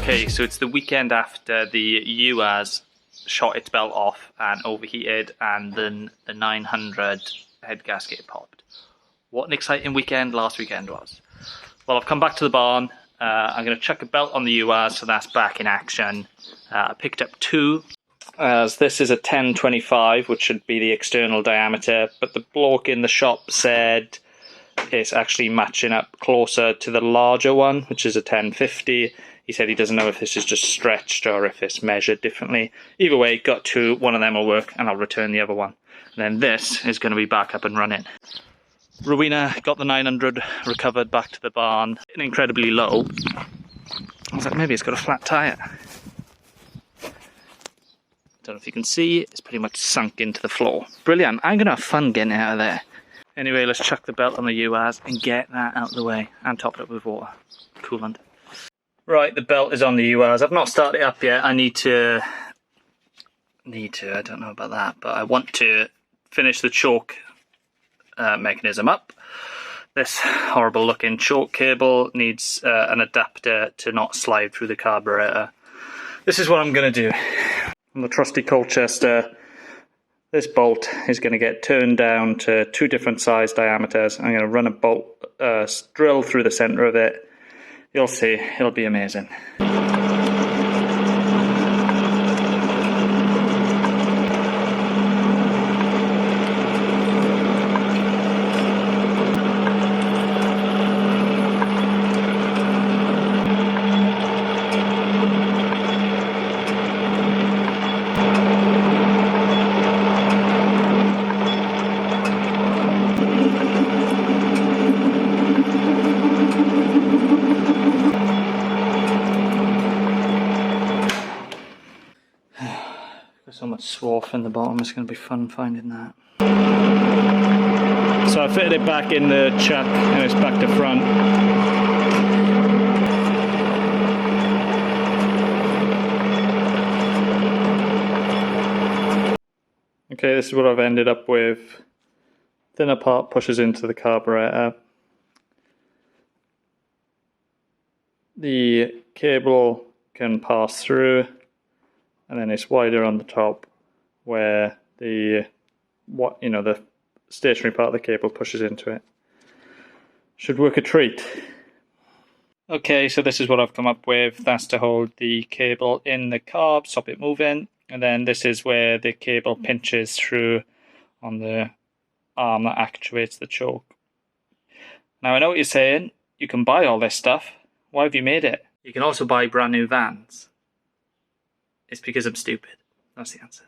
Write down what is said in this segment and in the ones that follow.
Okay, so it's the weekend after the UAS shot its belt off and overheated, and then the 900 head gasket popped. What an exciting weekend last weekend was. Well, I've come back to the barn. I'm going to chuck a belt on the UAS, so that's back in action. I picked up two, as this is a 1025, which should be the external diameter, but the bloke in the shop said it's actually matching up closer to the larger one, which is a 1050. He said he doesn't know if this is just stretched or if it's measured differently. Either way, got two, one of them will work, and I'll return the other one. And then this is going to be back up and running. Rowena got the 900 recovered back to the barn, incredibly low. I was like, maybe it's got a flat tyre. Don't know if you can see, it's pretty much sunk into the floor. Brilliant, I'm going to have fun getting it out of there. Anyway, let's chuck the belt on the UAS and get that out of the way and top it up with water. Coolant. Right, the belt is on the UAS. I've not started it up yet. I need to, I don't know about that, but I want to finish the choke mechanism up. This horrible looking choke cable needs an adapter to not slide through the carburetor. This is what I'm going to do. On the trusty Colchester, this bolt is going to get turned down to two different size diameters. I'm going to run a bolt drill through the center of it. You'll see, it'll be amazing. So much swarf in the bottom, it's going to be fun finding that. So I fitted it back in the chuck and it's back to front. Okay, this is what I've ended up with. Thinner part pushes into the carburetor. The cable can pass through, and then it's wider on the top where the stationary part of the cable pushes into it. Should work a treat. Okay, so this is what I've come up with. That's to hold the cable in the carb, stop it moving, and then this is where the cable pinches through on the arm that actuates the choke. Now I know what you're saying, you can buy all this stuff. Why have you made it? You can also buy brand new vans. It's because I'm stupid. That's the answer.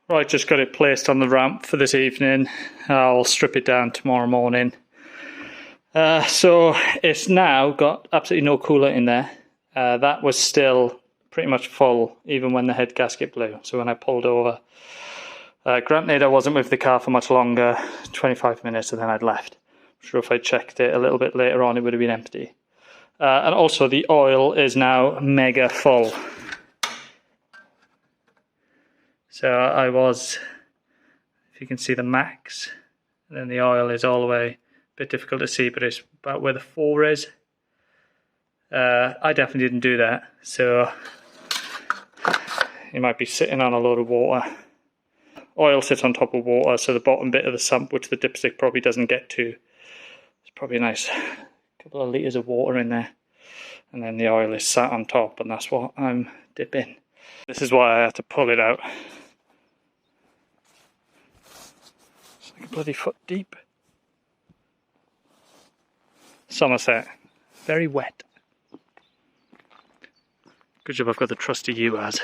Right, just got it placed on the ramp for this evening. I'll strip it down tomorrow morning. So it's now got absolutely no cooler in there. That was still pretty much full even when the head gasket blew. So when I pulled over, granted I wasn't with the car for much longer, 25 minutes, and then I'd left. I'm sure if I checked it a little bit later on it would have been empty. And also the oil is now mega full. So I was, if you can see the max, and then the oil is all the way, a bit difficult to see, but it's about where the 4 is. I definitely didn't do that, so you might be sitting on a load of water. Oil sits on top of water, so the bottom bit of the sump, which the dipstick probably doesn't get to, it's probably a nice couple of litres of water in there. And then the oil is sat on top, and that's what I'm dipping. This is why I had to pull it out. It's like a bloody foot deep. Somerset, very wet. Good job I've got the trusty UAZ.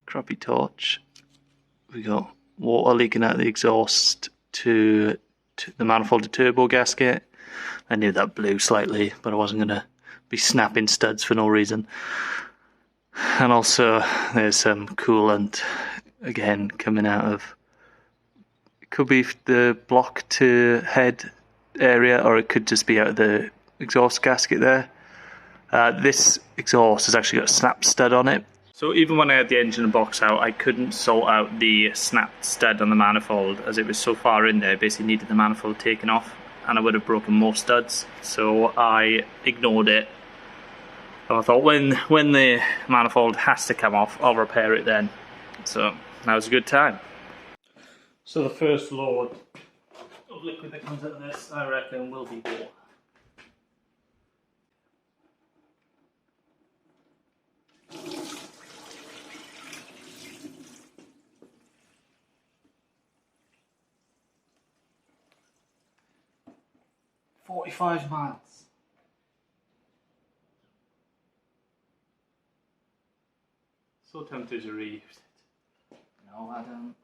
Crappy torch. We got water leaking out of the exhaust to the manifolded turbo gasket. I knew that blew slightly, but I wasn't going to be snapping studs for no reason. And also there's some coolant again coming out of, it could be the block to head area, or it could just be out of the exhaust gasket there. This exhaust has actually got a snap stud on it. So even when I had the engine box out, I couldn't sort out the snapped stud on the manifold, as it was so far in there. Basically needed the manifold taken off, and I would have broken more studs. So I ignored it. And I thought, when the manifold has to come off, I'll repair it then. So that was a good time. So the first load of liquid that comes out of this, I reckon, will be water. $45. So tempted to reuse it. No, I don't.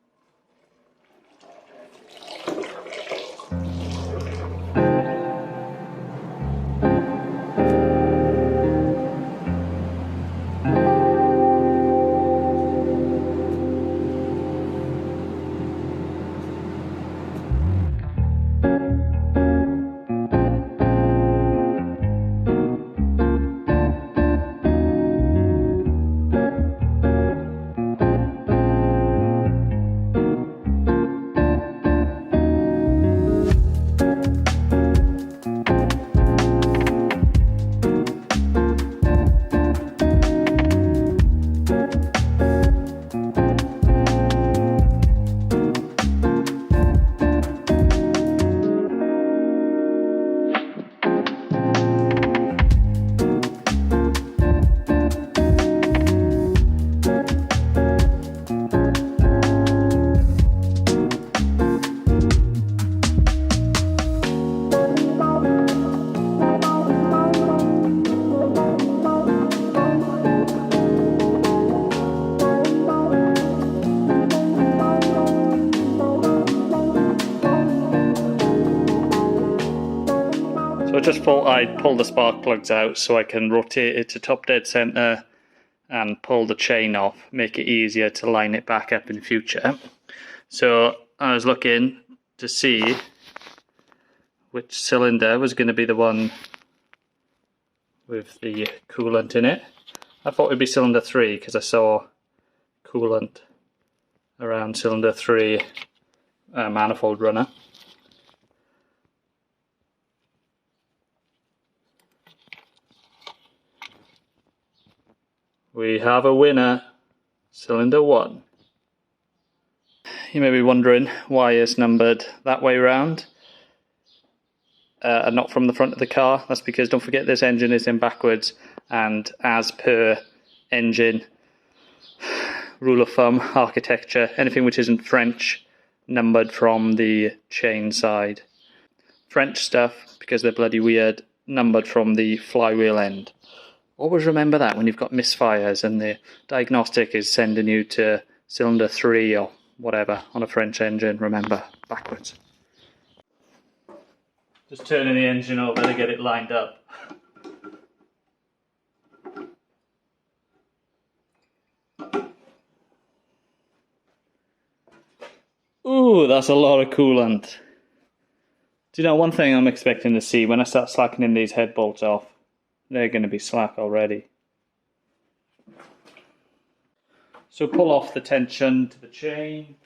I just thought I'd pull the spark plugs out so I can rotate it to top dead center and pull the chain off, make it easier to line it back up in future. So I was looking to see which cylinder was going to be the one with the coolant in it. I thought it would be cylinder 3 because I saw coolant around cylinder 3 manifold runner. We have a winner, cylinder 1. You may be wondering why it's numbered that way round and not from the front of the car. That's because, don't forget, this engine is in backwards, and as per engine rule of thumb architecture, anything which isn't French numbered from the chain side. French stuff, because they're bloody weird, numbered from the flywheel end. Always remember that when you've got misfires and the diagnostic is sending you to cylinder 3 or whatever on a French engine, remember, backwards. Just turning the engine over to get it lined up. Ooh, that's a lot of coolant. Do you know one thing I'm expecting to see when I start slackening these head bolts off? They're going to be slack already. So pull off the tension to the chain.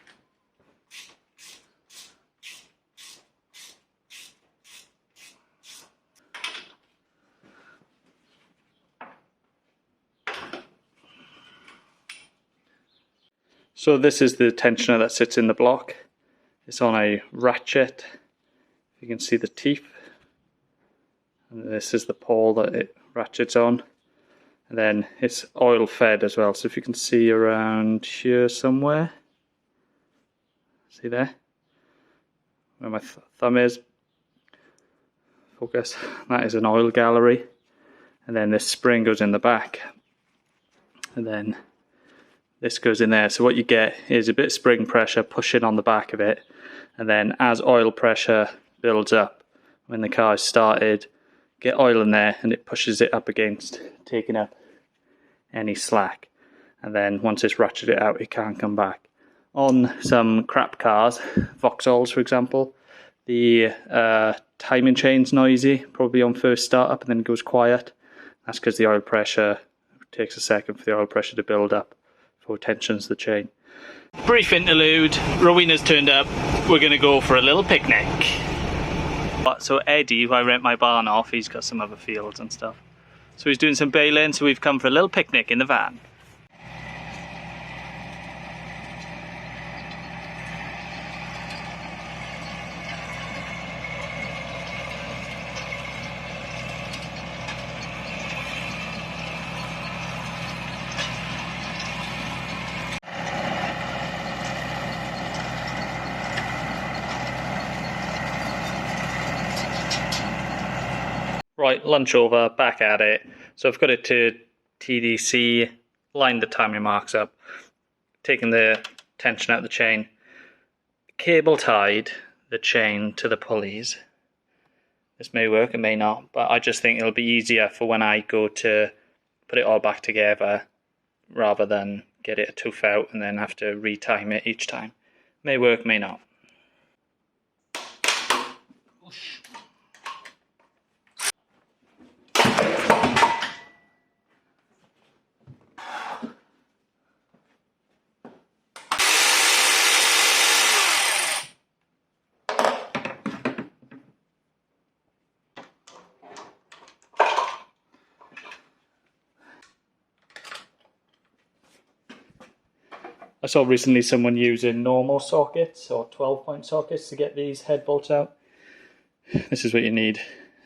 So this is the tensioner that sits in the block. It's on a ratchet. You can see the teeth. And this is the pole that it ratchets on. And then it's oil fed as well. So if you can see around here somewhere. See there? Where my thumb is. Focus. That is an oil gallery. And then this spring goes in the back. And then this goes in there. So what you get is a bit of spring pressure pushing on the back of it. And then as oil pressure builds up, when the car is started, get oil in there and it pushes it up against, taking up any slack. And then once it's ratcheted out, it can't come back. On some crap cars, Vauxhalls for example, the timing chain's noisy, probably on first startup, and then it goes quiet. That's because the oil pressure, it takes a second for the oil pressure to build up. So tensions the chain. Brief interlude, Rowena's turned up, we're going to go for a little picnic. So Eddie, who I rent my barn off, he's got some other fields and stuff. So he's doing some baling, so we've come for a little picnic in the van. Right, lunch over, back at it. So I've got it to TDC, lined the timing marks up, taken the tension out of the chain, cable tied the chain to the pulleys. This may work, it may not, but I just think it'll be easier for when I go to put it all back together rather than get it a tooth out and then have to retime it each time. May work, may not. I saw recently someone using normal sockets or 12-point sockets to get these head bolts out. This is what you need.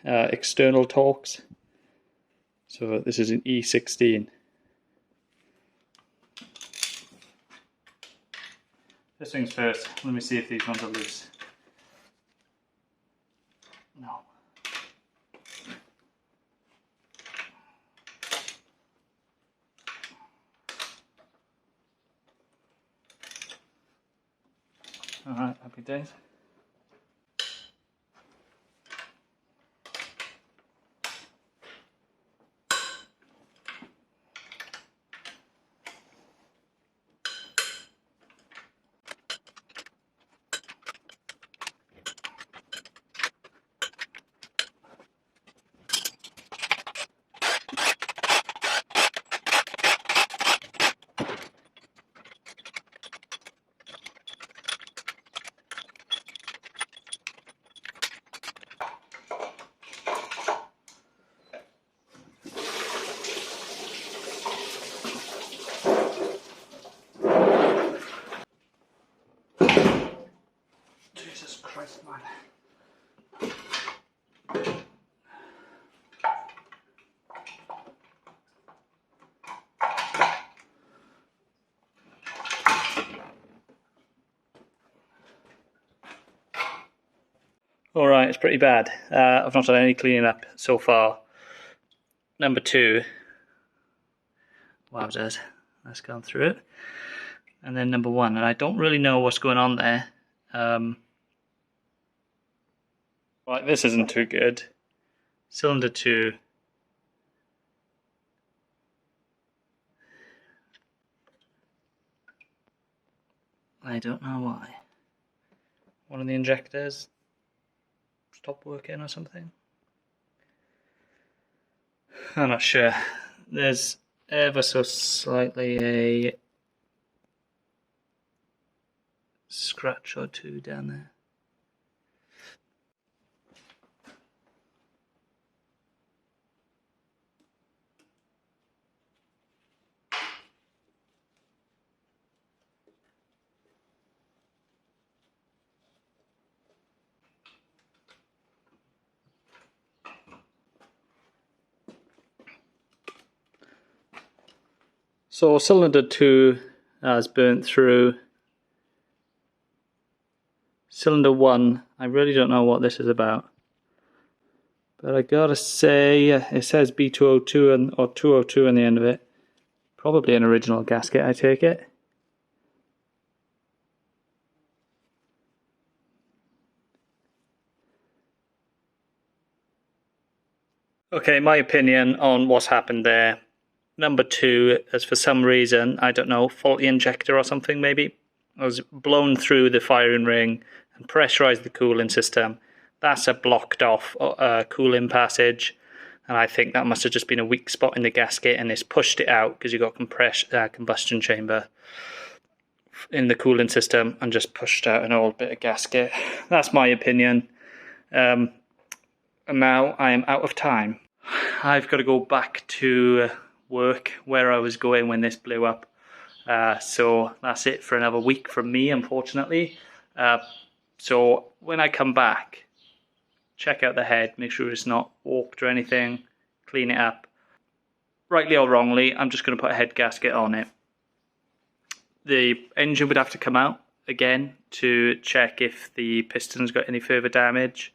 External Torx. So this is an E16. First things first, let me see if these ones are loose. No. Alright, happy days. Alright, it's pretty bad. I've not done any cleaning up so far. Number 2. Wowzers. Let's go through it. And then number 1. And I don't really know what's going on there. Right, this isn't too good. Cylinder 2. I don't know why. One of the injectors stopped working or something. I'm not sure. There's ever so slightly a scratch or two down there. So cylinder 2 has burnt through. Cylinder 1, I really don't know what this is about. But I gotta say, it says B202 or 202 on the end of it. Probably an original gasket, I take it. Okay, my opinion on what's happened there. Number 2 is for some reason, I don't know, faulty injector or something maybe. It was blown through the firing ring and pressurized the cooling system. That's a blocked off cooling passage. And I think that must have just been a weak spot in the gasket and it's pushed it out because you've got combustion chamber in the cooling system and just pushed out an old bit of gasket. That's my opinion. And now I am out of time. I've got to go back to work where I was going when this blew up. So that's it for another week from me, unfortunately. So when I come back, check out the head, make sure it's not warped or anything, clean it up. Rightly or wrongly, I'm just going to put a head gasket on it. The engine would have to come out again to check if the piston's got any further damage.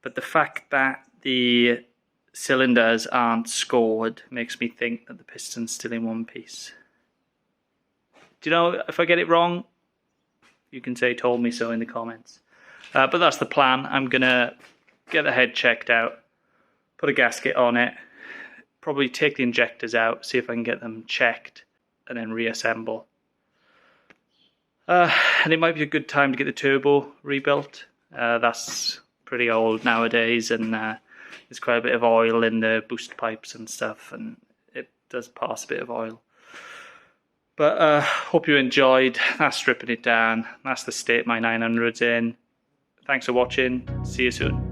But the fact that the cylinders aren't scored makes me think that the piston's still in one piece. Do you know, if I get it wrong, you can say told me so in the comments. But that's the plan. I'm gonna get the head checked out, put a gasket on it, probably take the injectors out, see if I can get them checked, and then reassemble. And it might be a good time to get the turbo rebuilt. That's pretty old nowadays, and there's quite a bit of oil in the boost pipes and stuff, and it does pass a bit of oil. But hope you enjoyed. That's stripping it down. That's the state my 900's in. Thanks for watching. See you soon.